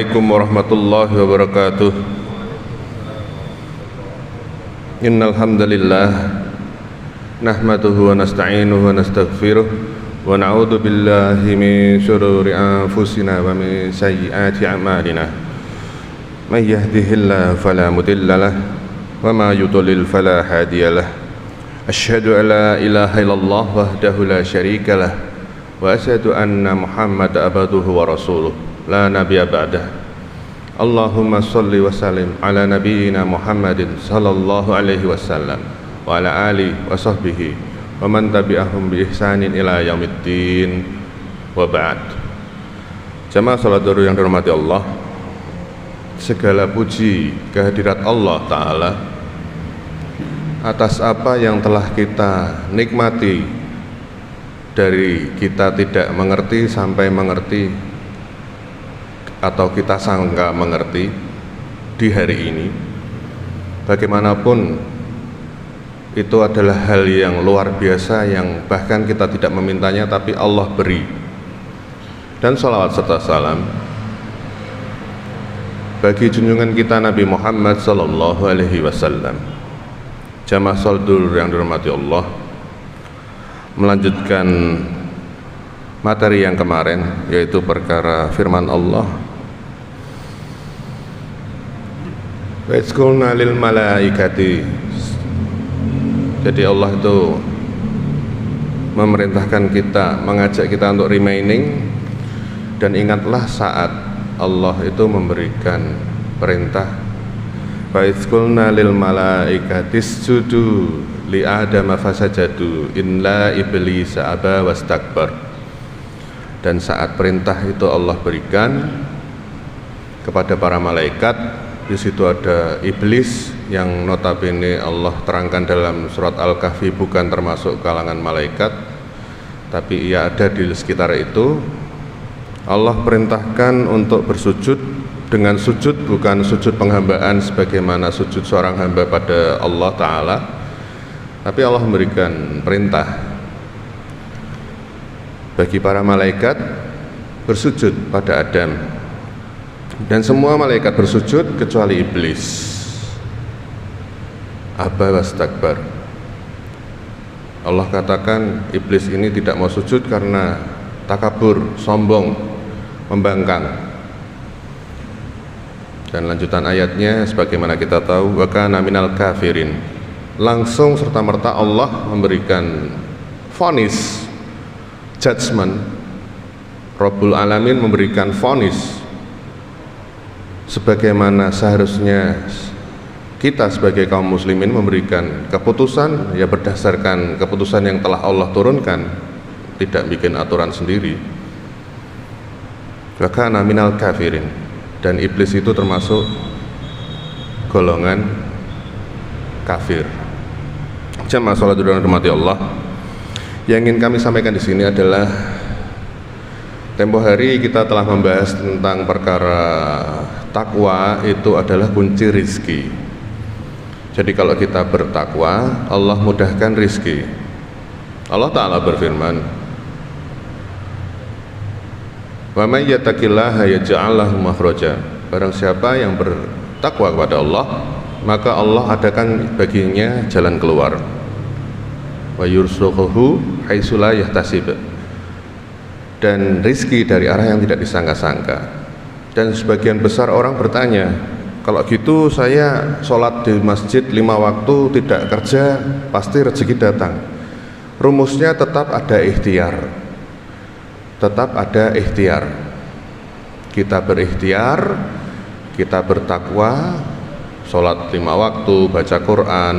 Assalamualaikum warahmatullahi wabarakatuh. Innal hamdalillah nahmaduhu wa nasta'inuhu wa nastaghfiruh wa na'udzu billahi min shururi anfusina wa min sayyiati a'malina. May yahdihillahu fala mudilla lahu wa ma yudlil fala hadiya lahu. Asyhadu an la ilaha illallah wahdahu la syarika lahu wa asyhadu anna Muhammadan abduhu wa rasuluh la nabiyya ba'dah. Allahumma shalli wa sallim ala nabiyyina Muhammadin sallallahu alaihi wasallam wa ala alihi wa sahbihi wa man tabi'ahum bi ihsanin ila yaumiddin wa ba'd. Jamaah salat zuhur yang dirahmati Allah, segala puji kehadirat Allah Ta'ala atas apa yang telah kita nikmati dari kita tidak mengerti sampai mengerti atau kita sangka mengerti di hari ini. Bagaimanapun itu adalah hal yang luar biasa yang bahkan kita tidak memintanya tapi Allah beri. Dan salawat serta salam bagi junjungan kita Nabi Muhammad sallallahu alaihi wasallam. Jamaah salat zuhur yang dirahmati Allah, melanjutkan materi yang kemarin, yaitu perkara firman Allah, wa izqulna lil malaikati. Jadi Allah itu memerintahkan kita, mengajak kita untuk remaining. Dan ingatlah saat Allah itu memberikan perintah, wa izqulna lil malaikati isjudu li adama fasajadu illa iblisa aba wastakbar. Dan saat perintah itu Allah berikan kepada para malaikat, di situ ada iblis yang notabene Allah terangkan dalam surat Al-Kahfi bukan termasuk kalangan malaikat, tapi ia ada di sekitar itu. Allah perintahkan untuk bersujud dengan sujud bukan sujud penghambaan sebagaimana sujud seorang hamba pada Allah Ta'ala, tapi Allah memberikan perintah bagi para malaikat bersujud pada Adam. Dan semua malaikat bersujud kecuali iblis. Aba wastakbar. Allah katakan iblis ini tidak mau sujud karena takabur, sombong, membangkang. Dan lanjutan ayatnya sebagaimana kita tahu, wa kana minal kafirin. Langsung serta-merta Allah memberikan vonis, judgment. Rabbul Alamin memberikan vonis sebagaimana seharusnya kita sebagai kaum muslimin memberikan keputusan, ya berdasarkan keputusan yang telah Allah turunkan, tidak bikin aturan sendiri. Wa kana minal kafirin. Dan iblis itu termasuk golongan kafir. Jamaah salat zuhur yang dirahmati Allah, yang ingin kami sampaikan di sini adalah tempo hari kita telah membahas tentang perkara takwa itu adalah kunci rizki. Jadi kalau kita bertakwa, Allah mudahkan rizki. Allah Ta'ala berfirman, wa may yattaqillaha yaj'al lahu makhraja. Barang siapa yang bertakwa kepada Allah, maka Allah adakan baginya jalan keluar. Wa yurzuquhu haitsu la yahtasib. Dan rizki dari arah yang tidak disangka-sangka. Dan sebagian besar orang bertanya, kalau gitu saya sholat di masjid 5 waktu tidak kerja, pasti rezeki datang. Rumusnya tetap ada ikhtiar. Tetap ada ikhtiar. Kita berikhtiar, kita bertakwa, sholat 5 waktu, baca Quran,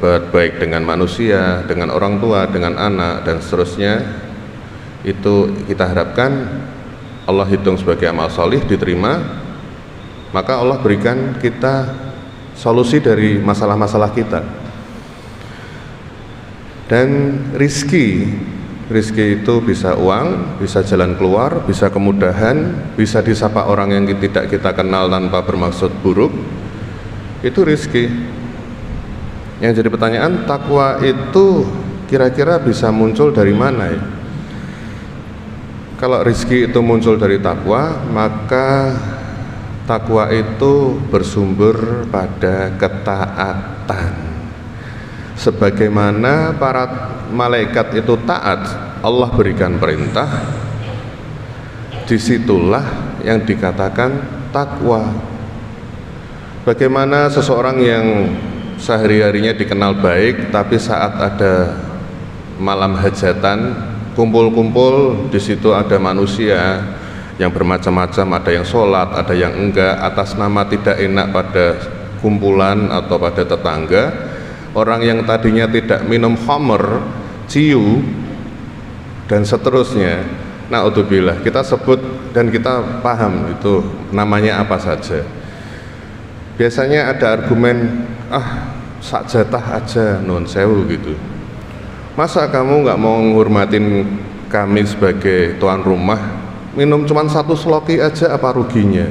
berbaik dengan manusia, dengan orang tua, dengan anak, dan seterusnya. Itu kita harapkan Allah hitung sebagai amal solih, diterima, maka Allah berikan kita solusi dari masalah-masalah kita. Dan rizki itu bisa uang, bisa jalan keluar, bisa kemudahan, bisa disapa orang yang tidak kita kenal tanpa bermaksud buruk. Itu rizki. Yang jadi pertanyaan, takwa itu kira-kira bisa muncul dari mana ya? Kalau rizki itu muncul dari takwa, maka Takwa itu bersumber pada ketaatan. Sebagaimana para malaikat itu taat, Allah berikan perintah, disitulah yang dikatakan takwa. Bagaimana seseorang yang sehari-harinya dikenal baik, tapi saat ada malam hajatan, kumpul-kumpul, di situ ada manusia yang bermacam-macam, ada yang sholat, ada yang enggak, atas nama tidak enak pada kumpulan atau pada tetangga. Orang yang tadinya tidak minum khamr, ciu, dan seterusnya, na'udzubillah, kita sebut dan kita paham itu namanya apa saja. Biasanya ada argumen, sak jatah aja, nun sewu gitu. Masa kamu nggak mau menghormatin kami sebagai tuan rumah? Minum cuma satu seloki aja apa ruginya?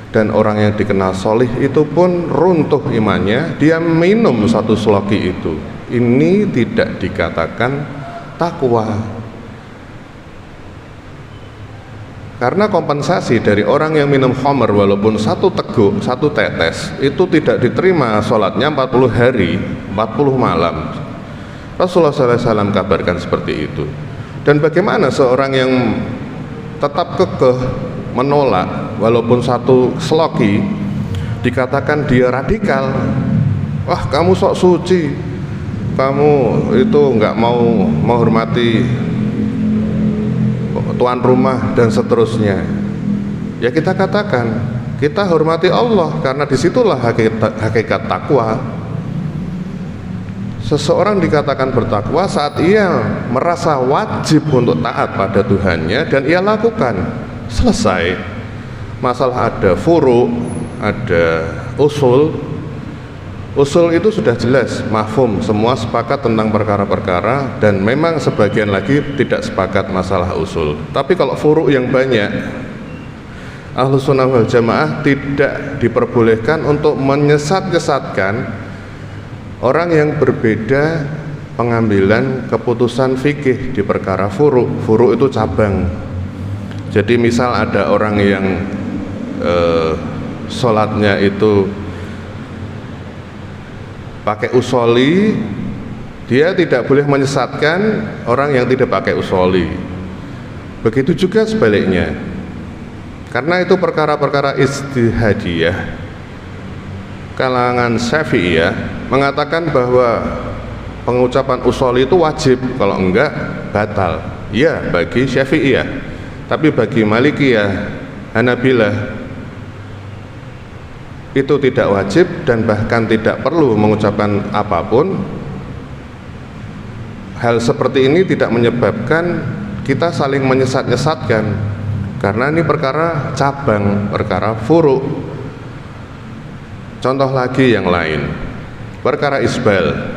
Dan orang yang dikenal solih itu pun runtuh imannya, dia minum satu seloki itu. Ini tidak dikatakan takwa. Karena kompensasi dari orang yang minum khamr walaupun satu teguk, satu tetes, itu tidak diterima sholatnya 40 hari, 40 malam. Rasulullah SAW kabarkan seperti itu. Dan bagaimana seorang yang tetap kekeh menolak walaupun satu seloki, dikatakan dia radikal. Wah, kamu sok suci, kamu itu nggak mau menghormati tuan rumah dan seterusnya. Ya kita katakan, kita hormati Allah, karena disitulah hakikat takwa. Seseorang dikatakan bertakwa saat ia merasa wajib untuk taat pada Tuhannya dan ia lakukan. Selesai. Masalah ada furu', ada usul. Usul itu sudah jelas, mafhum, semua sepakat tentang perkara-perkara, dan memang sebagian lagi tidak sepakat masalah usul. Tapi kalau furu' yang banyak, Ahlus Sunnah wal Jamaah tidak diperbolehkan untuk menyesat-nyesatkan orang yang berbeda pengambilan keputusan fikih di perkara furu'. Furu' itu cabang. Jadi misal ada orang yang sholatnya itu pakai usoli, dia tidak boleh menyesatkan orang yang tidak pakai usoli. Begitu juga sebaliknya, karena itu perkara-perkara ijtihadiyah. Kalangan Syafi'iyah mengatakan bahwa pengucapan usoli itu wajib, kalau enggak batal. Ya, bagi Syafi'iyah. Tapi bagi Malikiyah, Hanabilah itu tidak wajib dan bahkan tidak perlu mengucapkan apapun. Hal seperti ini tidak menyebabkan kita saling menyesat-nyesatkan, karena ini perkara cabang, perkara furu'. Contoh lagi yang lain, perkara isbal.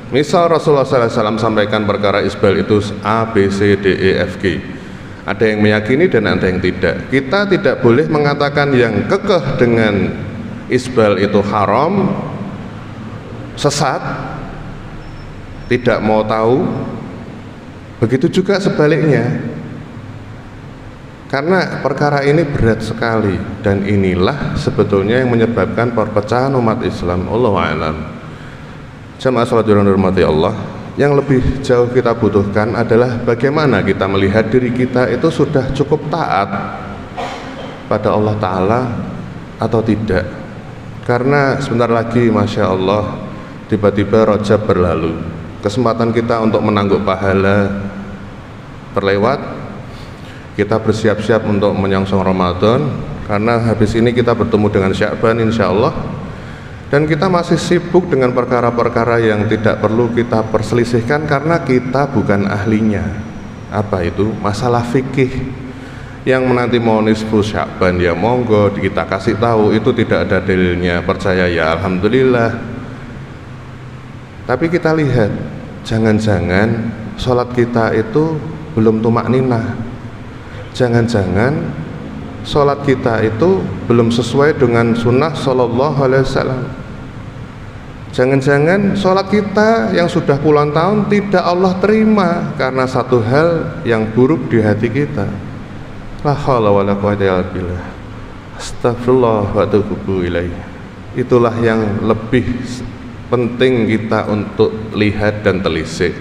Misal Rasulullah SAW sampaikan perkara isbal itu A, B, C, D, E, F, G. Ada yang meyakini dan ada yang tidak. Kita tidak boleh mengatakan yang kekeh dengan isbal itu haram, sesat, tidak mau tahu. Begitu juga sebaliknya, karena perkara ini berat sekali, dan inilah sebetulnya yang menyebabkan perpecahan umat Islam. Allahu a'lam. Jamaah salat yang dirahmati Allah, yang lebih jauh kita butuhkan adalah bagaimana kita melihat diri kita itu sudah cukup taat pada Allah Ta'ala atau tidak. Karena sebentar lagi Masya Allah tiba-tiba Rajab berlalu, kesempatan kita untuk menangguk pahala terlewat. Kita bersiap-siap untuk menyongsong Ramadan, karena habis ini kita bertemu dengan Sya'ban insya Allah. Dan kita masih sibuk dengan perkara-perkara yang tidak perlu kita perselisihkan karena kita bukan ahlinya. Apa itu? Masalah fikih yang menanti mau nisfu Sya'ban, ya monggo kita kasih tahu, itu tidak ada dalilnya, percaya ya alhamdulillah. Tapi kita lihat, jangan-jangan sholat kita itu belum tumakninah, jangan-jangan sholat kita itu belum sesuai dengan sunnah sallallahu alaihi wasallam. Jangan-jangan sholat kita yang sudah puluhan tahun tidak Allah terima karena satu hal yang buruk di hati kita. La haula wala quwwata illa billah. Astagfirullah wa atubu ilaih. Itulah yang lebih penting kita untuk lihat dan telisik.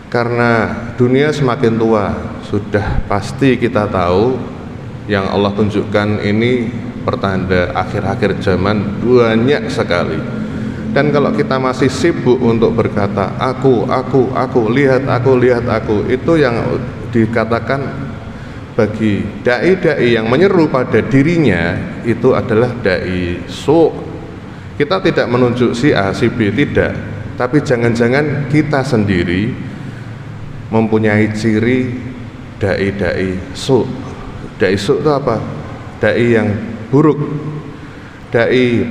Karena dunia semakin tua, sudah pasti kita tahu yang Allah tunjukkan ini pertanda akhir-akhir zaman banyak sekali. Dan kalau kita masih sibuk untuk berkata aku, lihat aku, itu yang dikatakan bagi dai-dai yang menyeru pada dirinya itu adalah dai su'. Kita tidak menunjuk si A, si B, tidak. Tapi jangan-jangan kita sendiri mempunyai ciri dai-dai su'. Dai su' itu apa? Dai yang buruk, dai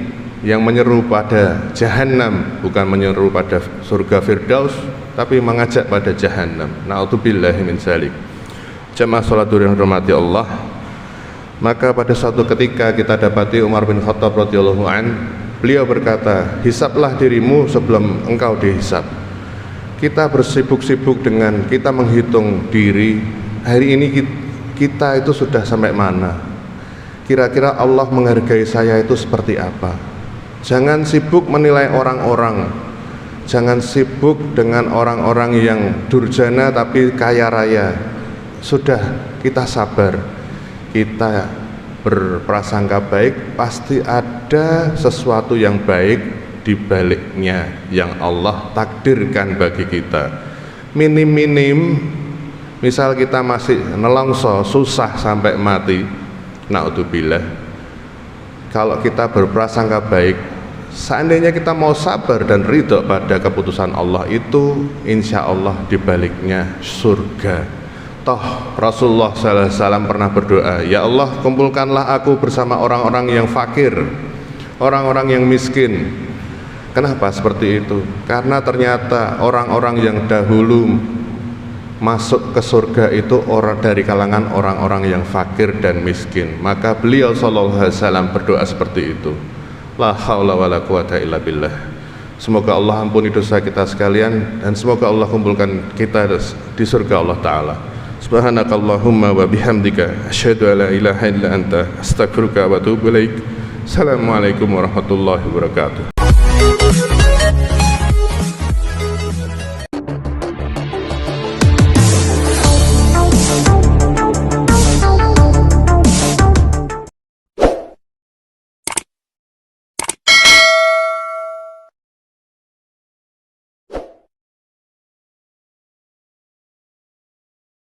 yang menyeru pada jahanam, bukan menyeru pada surga Firdaus, tapi mengajak pada jahanam. Na'udzubillahi min dzalik. Jamaah salat yang dirahmati Allah, maka pada suatu ketika kita dapati Umar bin Khattab radhiyallahu an, beliau berkata, hisablah dirimu sebelum engkau dihisab. Kita bersibuk-sibuk dengan kita menghitung diri, hari ini kita itu sudah sampai mana, kira-kira Allah menghargai saya itu seperti apa. Jangan sibuk menilai orang-orang, jangan sibuk dengan orang-orang yang durjana tapi kaya raya. Sudah, kita sabar, kita berprasangka baik, pasti ada sesuatu yang baik di baliknya yang Allah takdirkan bagi kita. Minim-minim, misal kita masih nelongso, susah sampai mati, na'udzubillah. Kalau kita berprasangka baik, seandainya kita mau sabar dan ridho pada keputusan Allah itu, insya Allah di baliknya surga. Toh Rasulullah SAW pernah berdoa, ya Allah kumpulkanlah aku bersama orang-orang yang fakir, orang-orang yang miskin. Kenapa seperti itu? Karena ternyata orang-orang yang dahulu masuk ke surga itu orang dari kalangan orang-orang yang fakir dan miskin. Maka beliau SAW berdoa seperti itu. La haula wala quwata illa billah. Semoga Allah ampuni dosa kita sekalian, dan semoga Allah kumpulkan kita di surga Allah Ta'ala. Subhanakallahumma wa bihamdika asyhadu an la ilaha illa anta astaghfiruka wa atubu ilaik. Assalamualaikum warahmatullahi wabarakatuh.